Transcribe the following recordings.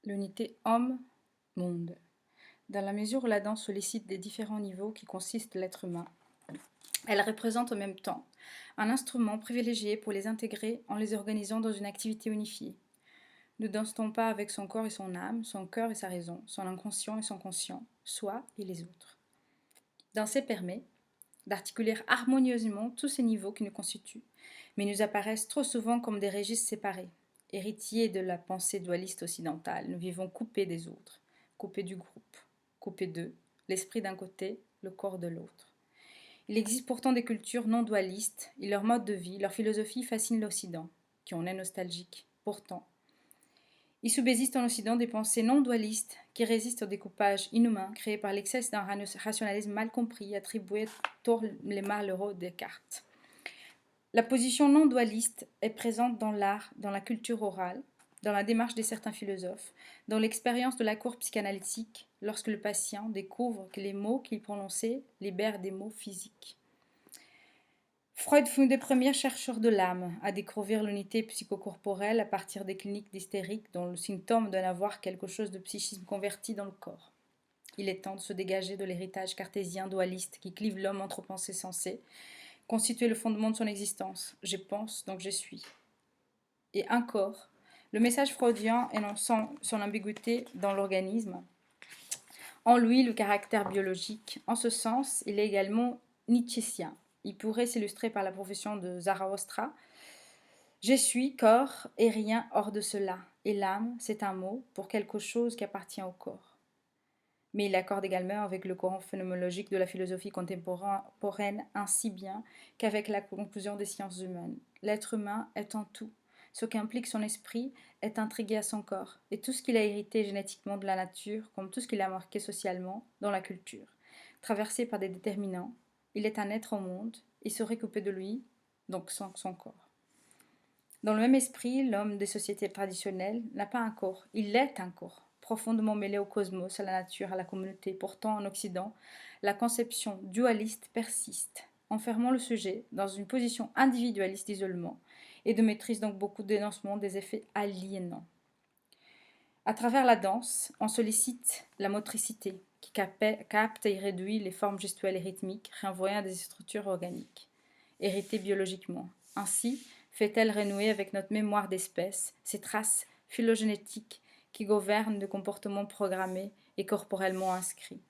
l'unité homme-monde. Dans la mesure où la danse sollicite des différents niveaux qui consistent l'être humain, elle représente en même temps un instrument privilégié pour les intégrer en les organisant dans une activité unifiée. Ne danse-t-on pas avec son corps et son âme, son cœur et sa raison, son inconscient et son conscient, soi et les autres? Danser permet d'articuler harmonieusement tous ces niveaux qui nous constituent, mais nous apparaissent trop souvent comme des registres séparés. Héritiers de la pensée dualiste occidentale, nous vivons coupés des autres, coupés du groupe, coupés d'eux, l'esprit d'un côté, le corps de l'autre. Il existe pourtant des cultures non dualistes, et leur mode de vie, leur philosophie fascine l'Occident, qui en est nostalgique. Pourtant, il subsiste en Occident des pensées non dualistes qui résistent au découpage inhumain créé par l'excès d'un rationalisme mal compris attribué à Torlemar-Leroux Descartes. La position non dualiste est présente dans l'art, dans la culture orale, dans la démarche de certains philosophes, dans l'expérience de la cour psychanalytique, lorsque le patient découvre que les mots qu'il prononçait libèrent des mots physiques. Freud fut un des premiers chercheurs de l'âme à découvrir l'unité psychocorporelle à partir des cliniques d'hystérique dont le symptôme donne à voir quelque chose de psychisme converti dans le corps. Il est temps de se dégager de l'héritage cartésien dualiste qui clive l'homme entre pensées sensées, constituer le fondement de son existence. Je pense, donc je suis. Et encore, le message freudien énonçant son ambiguïté dans l'organisme, en lui le caractère biologique. En ce sens, il est également nietzschéen. Il pourrait s'illustrer par la profession de Zarathustra. Je suis corps et rien hors de cela. Et l'âme, c'est un mot pour quelque chose qui appartient au corps. Mais il accorde également avec le courant phénoménologique de la philosophie contemporaine ainsi bien qu'avec la conclusion des sciences humaines. L'être humain est en tout. Ce qu'implique son esprit est intrigué à son corps, et tout ce qu'il a hérité génétiquement de la nature, comme tout ce qu'il a marqué socialement dans la culture. Traversé par des déterminants, il est un être au monde, et se récouper de lui, donc sans son corps. Dans le même esprit, l'homme des sociétés traditionnelles n'a pas un corps, il est un corps, profondément mêlé au cosmos, à la nature, à la communauté. Pourtant, en Occident, la conception dualiste persiste, enfermant le sujet dans une position individualiste d'isolement et de maîtrise, donc beaucoup de dénoncement des effets aliénants. À travers la danse, on sollicite la motricité, qui capte et réduit les formes gestuelles et rythmiques, renvoyant à des structures organiques, héritées biologiquement. Ainsi, fait-elle renouer avec notre mémoire d'espèce, ces traces phylogénétiques qui gouvernent de comportements programmés et corporellement inscrits.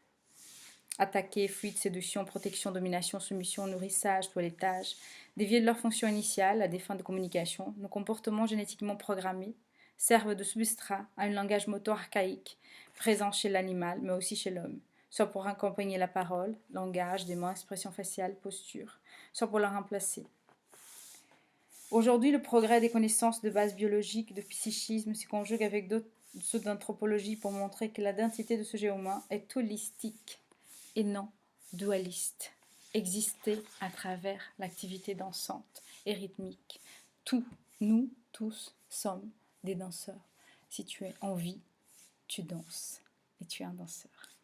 Attaquer, fuite, séduction, protection, domination, soumission, nourrissage, toilettage, dévier de leur fonction initiale à des fins de communication, nos comportements génétiquement programmés servent de substrat à un langage moteur archaïque, présent chez l'animal, mais aussi chez l'homme, soit pour accompagner la parole, langage, des mains, expression faciale, posture, soit pour la remplacer. Aujourd'hui, le progrès des connaissances de base biologique, de psychisme, se conjugue avec d'autres ceux d'anthropologie pour montrer que l'identité de ce géant humain est holistique et non dualiste, exister à travers l'activité dansante et rythmique. Nous tous sommes des danseurs. Si tu es en vie, tu danses et tu es un danseur.